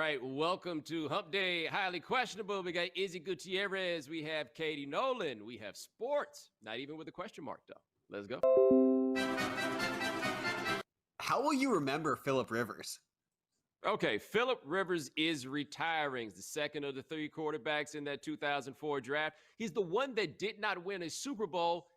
right, welcome to Hump Day, highly questionable. We got Izzy Gutierrez, we have Katie Nolan, we have sports, not even with a question mark though. Let's go. How will you remember Phillip Rivers? Okay, Phillip Rivers is retiring. He's the second of the three quarterbacks in that 2004 draft. He's the one that did not win a Super Bowl.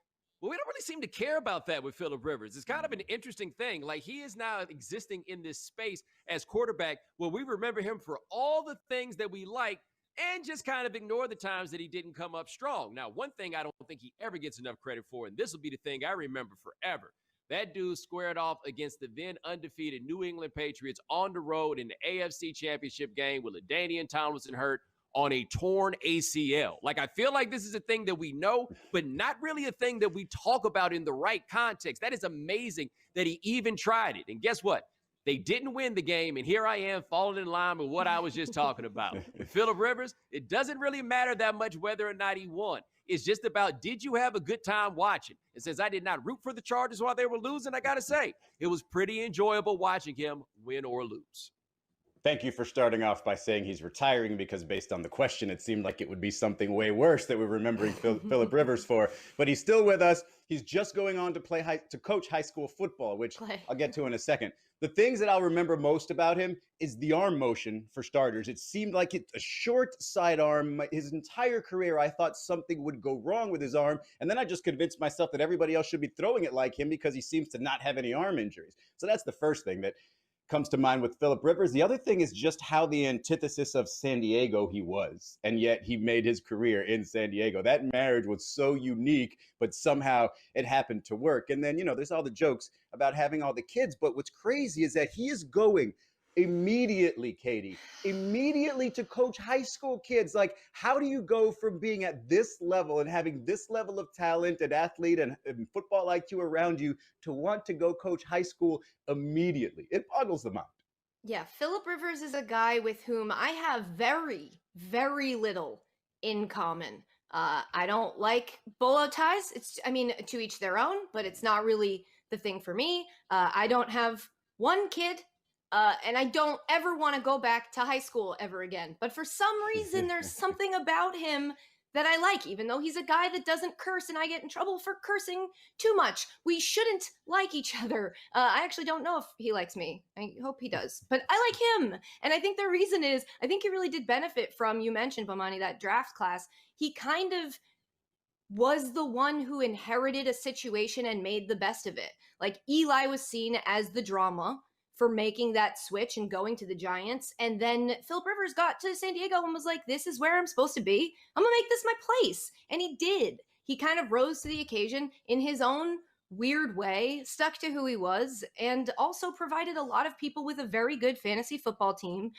Well, we don't really seem to care about that with Phillip Rivers. It's kind of an interesting thing. Like, he is now existing in this space as quarterback where we remember him for all the things that we like and just kind of ignore the times that he didn't come up strong. Now, one thing I don't think he ever gets enough credit for, and this will be the thing I remember forever. That dude squared off against the then undefeated New England Patriots on the road in the AFC Championship game with LaDainian Tomlinson hurt on a torn ACL. Like, I feel like this is a thing that we know, but not really a thing that we talk about in the right context. That is amazing that he even tried it. And guess what? They didn't win the game, and here I am falling in line with what I was just talking about. With Phillip Rivers, it doesn't really matter that much whether or not he won. It's just about, did you have a good time watching? And since I did not root for the Chargers while they were losing, I got to say, it was pretty enjoyable watching him win or lose. Thank you for starting off by saying he's retiring, because based on the question, it seemed like it would be something way worse that we're remembering Phillip Rivers for. But he's still with us. He's just going on to coach high school football, which I'll get to in a second. The things that I'll remember most about him is the arm motion, for starters. It seemed like it's a short sidearm. His entire career, I thought something would go wrong with his arm. And then I just convinced myself that everybody else should be throwing it like him because he seems to not have any arm injuries. So that's the first thing that comes to mind with Phillip Rivers. The other thing is just how the antithesis of San Diego he was, and yet he made his career in San Diego. That marriage was so unique, but somehow it happened to work. And then, there's all the jokes about having all the kids, but what's crazy is that he is going immediately, Katie, to coach high school kids. Like, how do you go from being at this level and having this level of talent and athlete and football IQ around you to want to go coach high school immediately? It boggles the mind. Yeah, Phillip Rivers is a guy with whom I have very, very little in common. I don't like bolo ties. To each their own, but it's not really the thing for me. I don't have one kid. And I don't ever want to go back to high school ever again. But for some reason, there's something about him that I like, even though he's a guy that doesn't curse and I get in trouble for cursing too much. We shouldn't like each other. I actually don't know if he likes me. I hope he does. But I like him. And I think the reason is, I think he really did benefit from, you mentioned, Bomani, that draft class. He kind of was the one who inherited a situation and made the best of it. Like, Eli was seen as the drama for making that switch and going to the Giants. And then Phillip Rivers got to San Diego and was like, this is where I'm supposed to be. I'm going to make this my place. And he did. He kind of rose to the occasion in his own weird way, stuck to who he was, and also provided a lot of people with a very good fantasy football team.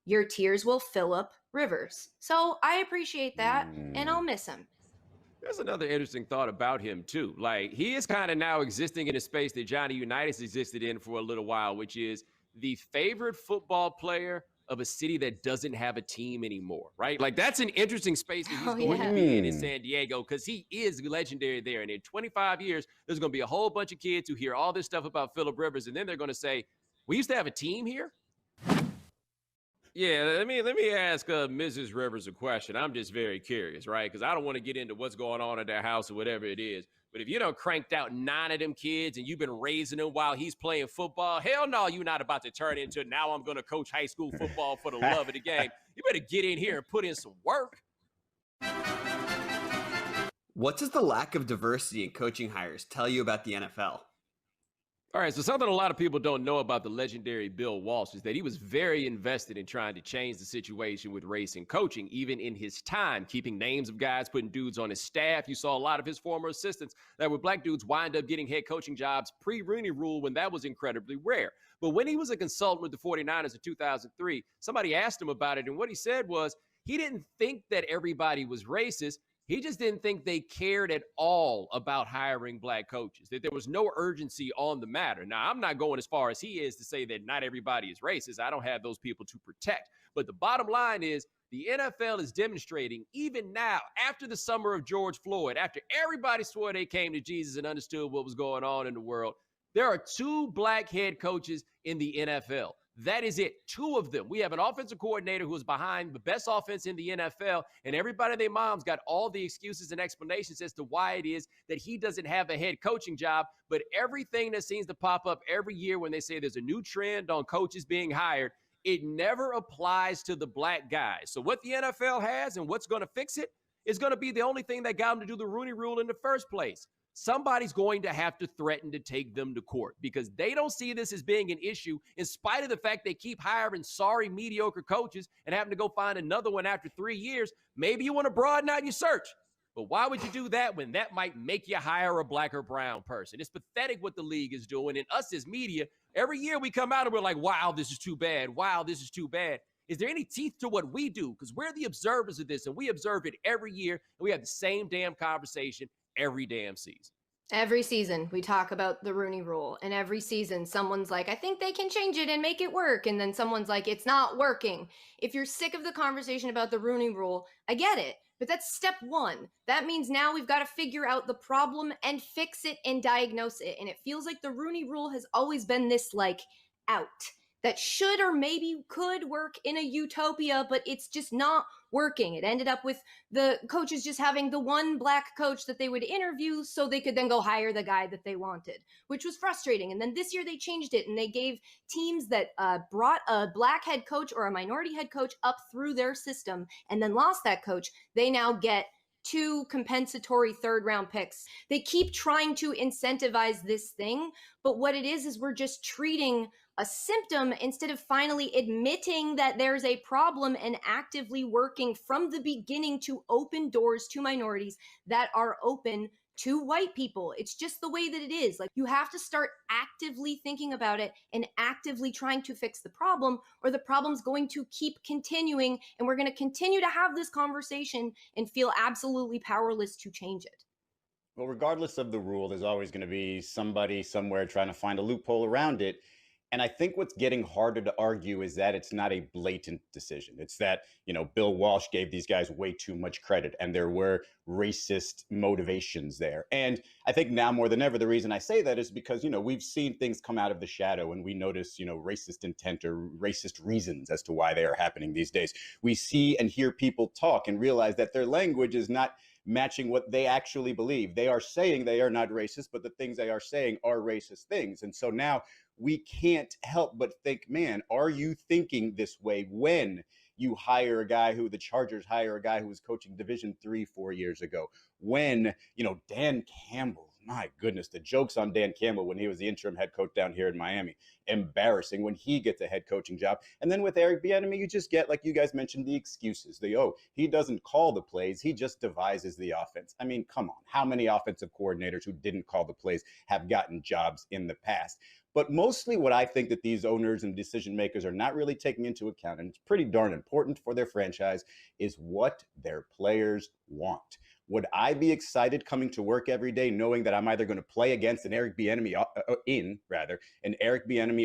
Your tears will Phillip Rivers. So I appreciate that, and I'll miss him. There's another interesting thought about him, too. Like, he is kind of now existing in a space that Johnny Unitas existed in for a little while, which is the favorite football player of a city that doesn't have a team anymore, right? Like, that's an interesting space that he's going to be in San Diego, because he is legendary there. And in 25 years, there's going to be a whole bunch of kids who hear all this stuff about Phillip Rivers, and then they're going to say, we used to have a team here? Yeah, let me ask Mrs. Rivers a question. I'm just very curious, right? Because I don't want to get into what's going on at their house or whatever it is. But if you done cranked out 9 of them kids and you've been raising them while he's playing football, hell no, you're not about to turn into, now I'm going to coach high school football for the love of the game. You better get in here and put in some work. What does the lack of diversity in coaching hires tell you about the NFL? All right, so something a lot of people don't know about the legendary Bill Walsh is that he was very invested in trying to change the situation with race and coaching, even in his time, keeping names of guys, putting dudes on his staff. You saw a lot of his former assistants that were black dudes wind up getting head coaching jobs pre-Rooney Rule when that was incredibly rare. But when he was a consultant with the 49ers in 2003, somebody asked him about it, and what he said was he didn't think that everybody was racist. He just didn't think they cared at all about hiring black coaches, that there was no urgency on the matter. Now, I'm not going as far as he is to say that not everybody is racist. I don't have those people to protect. But the bottom line is the NFL is demonstrating, even now, after the summer of George Floyd, after everybody swore they came to Jesus and understood what was going on in the world, there are 2 black head coaches in the NFL. That is it. 2 of them. We have an offensive coordinator who is behind the best offense in the NFL, and everybody and their mom's got all the excuses and explanations as to why it is that he doesn't have a head coaching job. But everything that seems to pop up every year when they say there's a new trend on coaches being hired, it never applies to the black guys. So what the NFL has and what's going to fix it is going to be the only thing that got them to do the Rooney Rule in the first place. Somebody's going to have to threaten to take them to court because they don't see this as being an issue in spite of the fact they keep hiring sorry, mediocre coaches and having to go find another one after 3 years. Maybe you want to broaden out your search, but why would you do that when that might make you hire a black or brown person? It's pathetic what the league is doing. And us as media, every year we come out and we're like, wow, this is too bad. Wow, this is too bad. Is there any teeth to what we do? Because we're the observers of this, and we observe it every year, and we have the same damn conversation every damn season. Every season we talk about the Rooney Rule, and every season someone's like, I think they can change it and make it work. And then someone's like, it's not working. If you're sick of the conversation about the Rooney Rule, I get it. But that's step 1. That means now we've got to figure out the problem and fix it and diagnose it. And it feels like the Rooney Rule has always been this like out that should or maybe could work in a utopia, but it's just not working. It ended up with the coaches just having the one black coach that they would interview so they could then go hire the guy that they wanted, which was frustrating. And then this year they changed it and they gave teams that brought a black head coach or a minority head coach up through their system and then lost that coach. They now get 2 compensatory 3rd round picks. They keep trying to incentivize this thing, but what it is we're just treating a symptom instead of finally admitting that there's a problem and actively working from the beginning to open doors to minorities that are open to white people. It's just the way that it is. Like, you have to start actively thinking about it and actively trying to fix the problem, or the problem's going to keep continuing, and we're going to continue to have this conversation and feel absolutely powerless to change it. Well, regardless of the rule, there's always going to be somebody somewhere trying to find a loophole around it. And I think what's getting harder to argue is that it's not a blatant decision. It's that, Bill Walsh gave these guys way too much credit and there were racist motivations there. And I think now more than ever, the reason I say that is because, we've seen things come out of the shadow and we notice, racist intent or racist reasons as to why they are happening these days. We see and hear people talk and realize that their language is not matching what they actually believe. They are saying they are not racist, but the things they are saying are racist things. And so now we can't help but think, man, are you thinking this way when you hire a guy the Chargers hire a guy who was coaching Division III 4 years ago? When, Dan Campbell, my goodness, the jokes on Dan Campbell when he was the interim head coach down here in Miami, embarrassing when he gets a head coaching job. And then with Eric Bieniemy, you just get, like you guys mentioned, the excuses. He doesn't call the plays, he just devises the offense. I mean, come on, how many offensive coordinators who didn't call the plays have gotten jobs in the past? But mostly what I think that these owners and decision makers are not really taking into account, and it's pretty darn important for their franchise, is what their players want. Would I be excited coming to work every day knowing that I'm either going to play against an Eric Bieniemy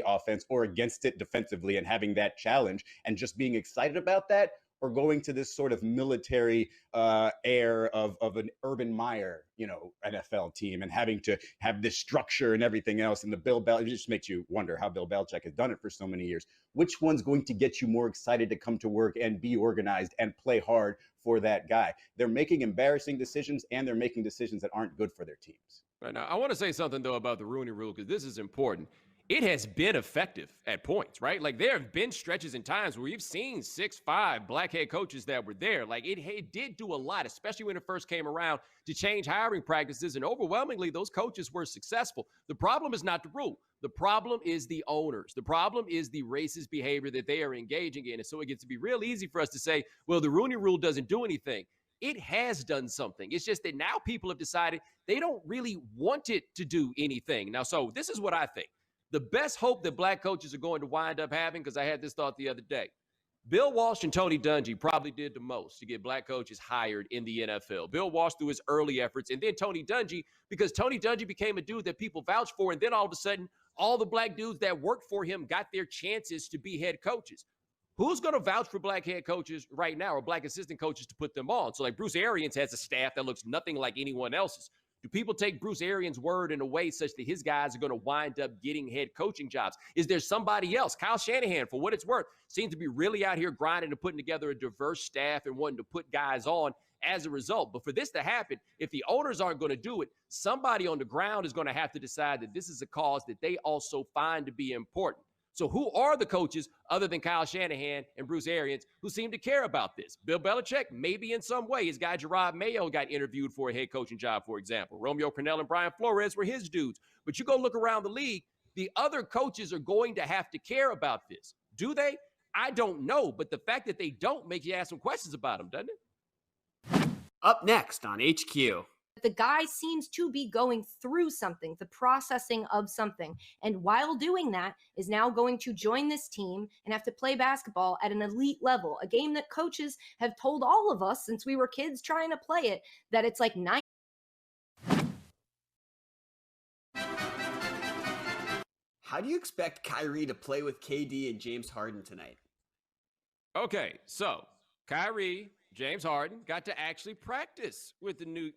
offense or against it defensively and having that challenge and just being excited about that? Or going to this sort of military air of an Urban Meyer, NFL team and having to have this structure and everything else. And it just makes you wonder how Bill Belichick has done it for so many years. Which one's going to get you more excited to come to work and be organized and play hard for that guy? They're making embarrassing decisions and they're making decisions that aren't good for their teams. Right now, I want to say something, though, about the Rooney Rule, because this is important. It has been effective at points, right? Like, there have been stretches and times where we've seen 6'5" black head coaches that were there. Like, it did do a lot, especially when it first came around, to change hiring practices. And overwhelmingly, those coaches were successful. The problem is not the rule. The problem is the owners. The problem is the racist behavior that they are engaging in. And so it gets to be real easy for us to say, well, the Rooney Rule doesn't do anything. It has done something. It's just that now people have decided they don't really want it to do anything. Now, so this is what I think. The best hope that black coaches are going to wind up having, because I had this thought the other day, Bill Walsh and Tony Dungy probably did the most to get black coaches hired in the NFL. Bill Walsh through his early efforts, and then Tony Dungy, because Tony Dungy became a dude that people vouched for, and then all of a sudden, all the black dudes that worked for him got their chances to be head coaches. Who's going to vouch for black head coaches right now, or black assistant coaches to put them on? So like Bruce Arians has a staff that looks nothing like anyone else's. Do people take Bruce Arians' word in a way such that his guys are going to wind up getting head coaching jobs? Is there somebody else? Kyle Shanahan, for what it's worth, seems to be really out here grinding and putting together a diverse staff and wanting to put guys on as a result. But for this to happen, if the owners aren't going to do it, somebody on the ground is going to have to decide that this is a cause that they also find to be important. So who are the coaches other than Kyle Shanahan and Bruce Arians who seem to care about this? Bill Belichick, maybe in some way. His guy Gerard Mayo got interviewed for a head coaching job, for example. Romeo Crennel and Brian Flores were his dudes. But you go look around the league, the other coaches are going to have to care about this. Do they? I don't know. But the fact that they don't makes you ask some questions about them, doesn't it? Up next on HQ. The guy seems to be going through something, the processing of something. And while doing that, is now going to join this team and have to play basketball at an elite level, a game that coaches have told all of us since we were kids trying to play it, that it's like 9. How do you expect Kyrie to play with KD and James Harden tonight? Okay, so Kyrie, James Harden got to actually practice with the new,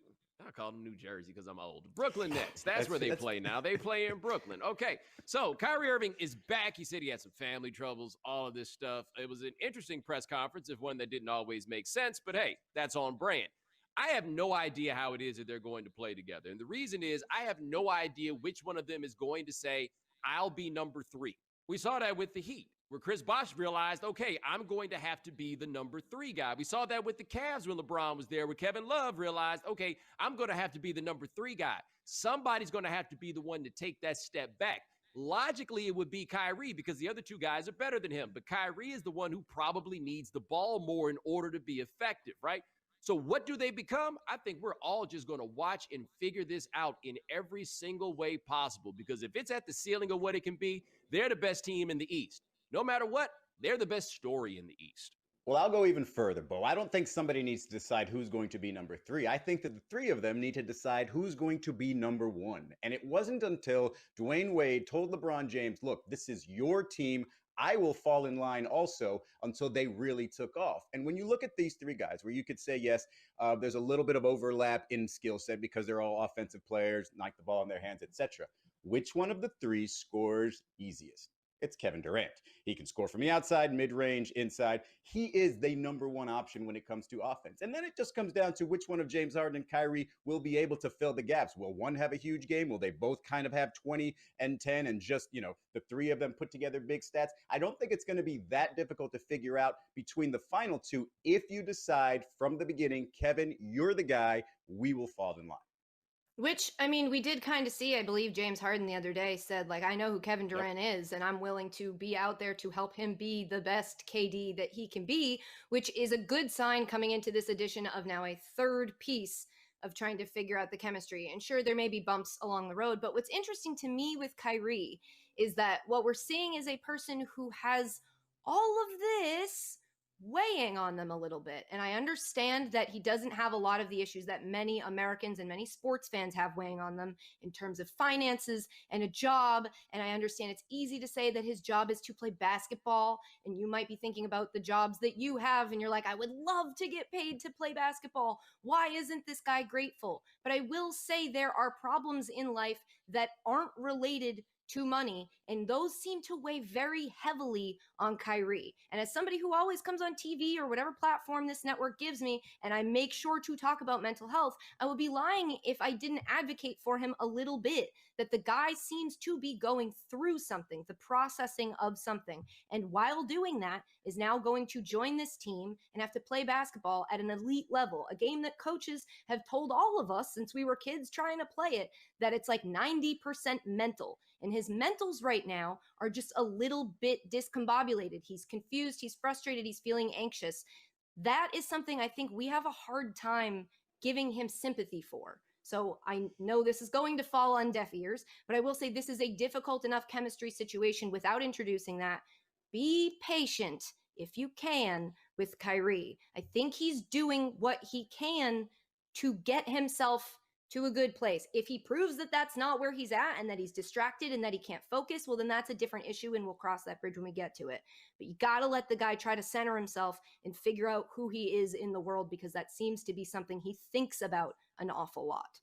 I call them New Jersey because I'm old, Brooklyn Nets. That's where they play now. They play in Brooklyn. Okay, so Kyrie Irving is back. He said he had some family troubles, all of this stuff. It was an interesting press conference, if one that didn't always make sense, but hey, that's on brand. I have no idea how it is that they're going to play together. And the reason is I have no idea which one of them is going to say, I'll be number 3. We saw that with the Heat, where Chris Bosh realized, okay, I'm going to have to be the number 3 guy. We saw that with the Cavs when LeBron was there, where Kevin Love realized, okay, I'm going to have to be the number 3 guy. Somebody's going to have to be the one to take that step back. Logically, it would be Kyrie because the other 2 guys are better than him. But Kyrie is the one who probably needs the ball more in order to be effective, right? So what do they become? I think we're all just going to watch and figure this out in every single way possible, because if it's at the ceiling of what it can be, they're the best team in the East. No matter what, they're the best story in the East. Well, I'll go even further, Bo. I don't think somebody needs to decide who's going to be number 3. I think that the 3 of them need to decide who's going to be number 1. And it wasn't until Dwayne Wade told LeBron James, look, this is your team. I will fall in line also, until they really took off. And when you look at these 3 guys, where you could say, yes, there's a little bit of overlap in skill set because they're all offensive players, knock the ball in their hands, etc. Which one of the 3 scores easiest? It's Kevin Durant. He can score from the outside, mid-range, inside. He is the number 1 option when it comes to offense. And then it just comes down to which one of James Harden and Kyrie will be able to fill the gaps. Will one have a huge game? Will they both kind of have 20 and 10 and just, the 3 of them put together big stats? I don't think it's going to be that difficult to figure out between the final 2 if you decide from the beginning, Kevin, you're the guy, we will fall in line. Which, I mean, we did kind of see, I believe James Harden the other day said, like, I know who Kevin Durant is, and I'm willing to be out there to help him be the best KD that he can be, which is a good sign coming into this edition of now a 3rd piece of trying to figure out the chemistry. And sure, there may be bumps along the road, but what's interesting to me with Kyrie is that what we're seeing is a person who has all of this weighing on them a little bit. And I understand that he doesn't have a lot of the issues that many Americans and many sports fans have weighing on them in terms of finances and a job. And I understand it's easy to say that his job is to play basketball. And you might be thinking about the jobs that you have and you're like, I would love to get paid to play basketball. Why isn't this guy grateful? But I will say there are problems in life that aren't related to money, and those seem to weigh very heavily on Kyrie. And as somebody who always comes on TV or whatever platform this network gives me, and I make sure to talk about mental health, I would be lying if I didn't advocate for him a little bit, that the guy seems to be going through something, the processing of something. And while doing that, is now going to join this team and have to play basketball at an elite level, a game that coaches have told all of us since we were kids trying to play it, that it's like 90% mental. And his mentals right now are just a little bit discombobulated. He's confused, he's frustrated, he's feeling anxious. That is something I think we have a hard time giving him sympathy for. So I know this is going to fall on deaf ears, but I will say this is a difficult enough chemistry situation without introducing that. Be patient, if you can, with Kyrie. I think he's doing what he can to get himself to a good place. If he proves that that's not where he's at and that he's distracted and that he can't focus, well, then that's a different issue and we'll cross that bridge when we get to it. But you got to let the guy try to center himself and figure out who he is in the world, because that seems to be something he thinks about an awful lot.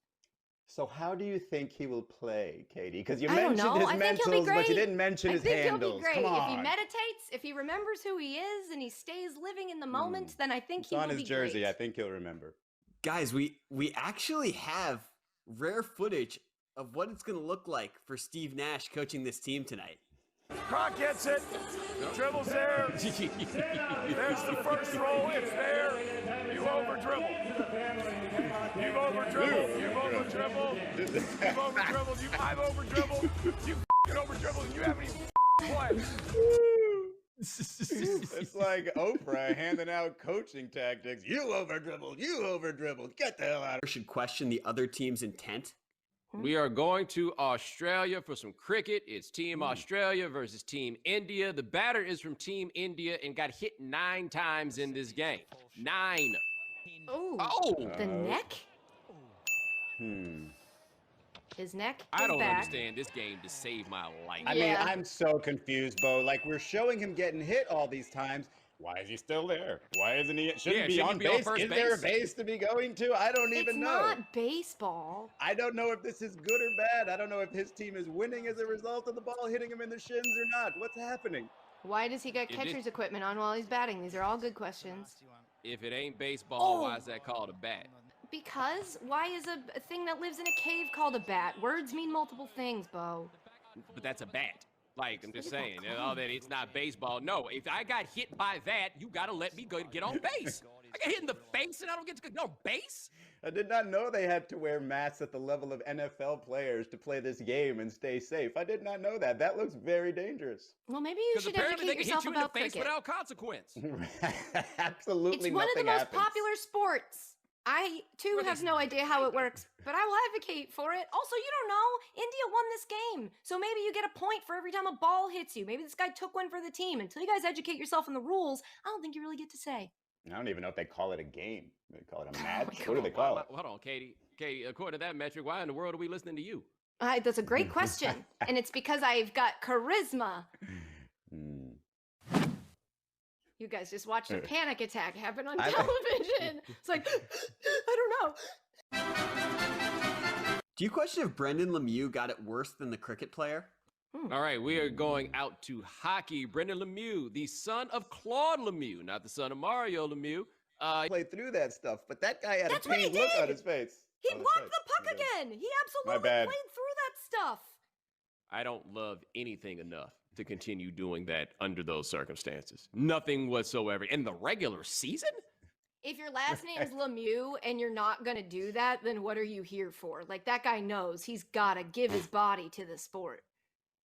So how do you think he will play, Katie? Because you I don't mentioned know. his I think he'll be mentals, but you great. didn't mention I his think handles. he'll be great. Come If he on. meditates, if he remembers who he is and he stays living in the moment, then I think It's he on will his be jersey. great. I think he'll remember. Guys, we actually have rare footage of what it's going to look like for Steve Nash coaching this team tonight. Croc gets it. Dribbles there. There's the first roll. It's there. You over dribble. You've over dribbled. You've over dribbled. You've over dribbled. I've over dribbled. You over dribbled. And you haven't even played. It's like Oprah handing out coaching tactics. You over dribbled. You over dribbled. Get the hell out of We should question the other team's intent. We are going to Australia for some cricket. It's Team Australia versus Team India. The batter is from Team India and got hit 9 times in this game. 9. Oh, the neck? Hmm. His neck. I his don't back. understand this game to save my life. I mean, Yeah. I'm so confused, Bo. Like, we're showing him getting hit all these times. Why is he still there? Why isn't he? Shouldn't be on base. first Is there a base? base to be going to? I don't even know. It's not baseball. I don't know if this is good or bad. I don't know if his team is winning as a result of the ball hitting him in the shins or not. What's happening? Why does he get It catcher's did- equipment on while he's batting? These are all good questions. If it ain't baseball, Oh. why is that called a bat? Because why is a thing that lives in a cave called a bat? Words mean multiple things, Bo. But that's a bat. Like, I'm just It's not saying, close. that it's not baseball. No, if I got hit by that, you got to let me go get on base. I got hit in the face and I don't get to go on base? I did not know they had to wear masks at the level of NFL players to play this game and stay safe. I did not know that. That looks very dangerous. Well, maybe you Because should apparently they educate can yourself hit you in the about face cricket. without consequence. Absolutely It's one of the nothing most happens. popular sports. I, too, Well, have this- no idea how it works, but I will advocate for it. Also, you don't know. India won this game. So maybe you get a point for every time a ball hits you. Maybe this guy took one for the team. Until you guys educate yourself on the rules, I don't think you really get to say. I don't even know if they call it a game. They call it a match. my What do they call it? Hold on, Katie. Katie, according to that metric, why in the world are we listening to you? That's a great question. And it's because I've got charisma. Hmm. You guys just watched a panic attack happen on I- television. It's like, I don't know. Do you question if Brendan Lemieux got it worse than the cricket player? All right, we are going out to hockey. Brendan Lemieux, the son of Claude Lemieux, not the son of Mario Lemieux. Play through that stuff, but that guy had That's a what he pained look on did! his face. He On his blocked face. the puck He did. again. He absolutely bad. played through that stuff. I don't love anything enough to continue doing that under those circumstances. Nothing whatsoever. In the regular season? If your last name is Lemieux and you're not going to do that, then what are you here for? Like, that guy knows he's got to give his body to the sport.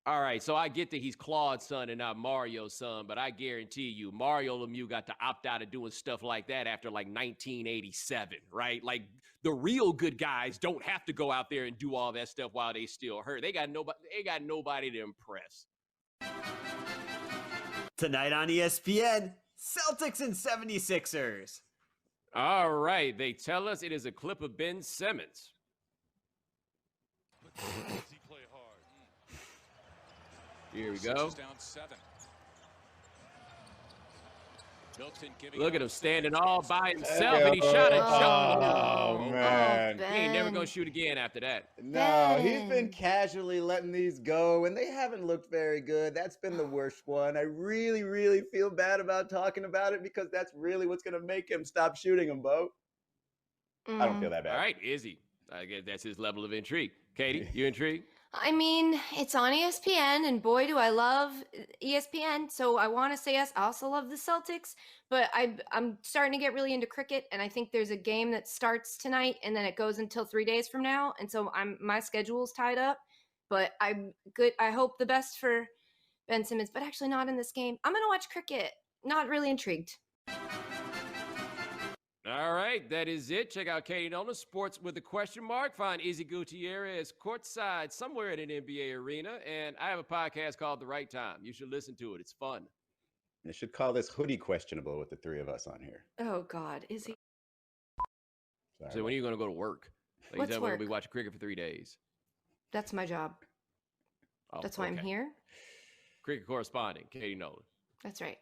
All right, so I get that he's Claude's son and not Mario's son, but I guarantee you, Mario Lemieux got to opt out of doing stuff like that after like 1987, right? Like the real good guys don't have to go out there and do all that stuff while they still hurt. They got nobody to impress. Tonight on ESPN, Celtics and 76ers. All right, they tell us it is a clip of Ben Simmons. Here we go. Look at him standing all by himself, and he shot a jump. Oh, man. He ain't never Ben. gonna shoot again after that. No, he's Ben. been casually letting these go, and they haven't looked very good. That's been the worst one. I really, really feel bad about talking about it because that's really what's going to make him stop shooting them, Bo. I don't feel that bad. All right, Izzy. I guess that's his level of intrigue. Katie, you intrigued? I mean, it's on ESPN, and boy, do I love ESPN. So I want to say yes. I also love the Celtics, but I'm starting to get really into cricket, and I think there's a game that starts tonight, and then it goes until 3 days from now, and so my schedule's tied up. But I'm good. I hope the best for Ben Simmons, but actually not in this game. I'm gonna watch cricket. Not really intrigued. All right, that is it. Check out Katie Nolan, Sports with a Question Mark. Find Izzy Gutierrez courtside somewhere at an NBA arena. And I have a podcast called The Right Time. You should listen to it. It's fun. They should call this hoodie questionable with the three of us on here. Oh God, is he? Sorry. So when are you going to go to work? Like What's you said, we're going to be work? watching cricket for 3 days. That's my job. Oh, That's why I'm okay. here. Cricket correspondent, Katie Nolan. That's right.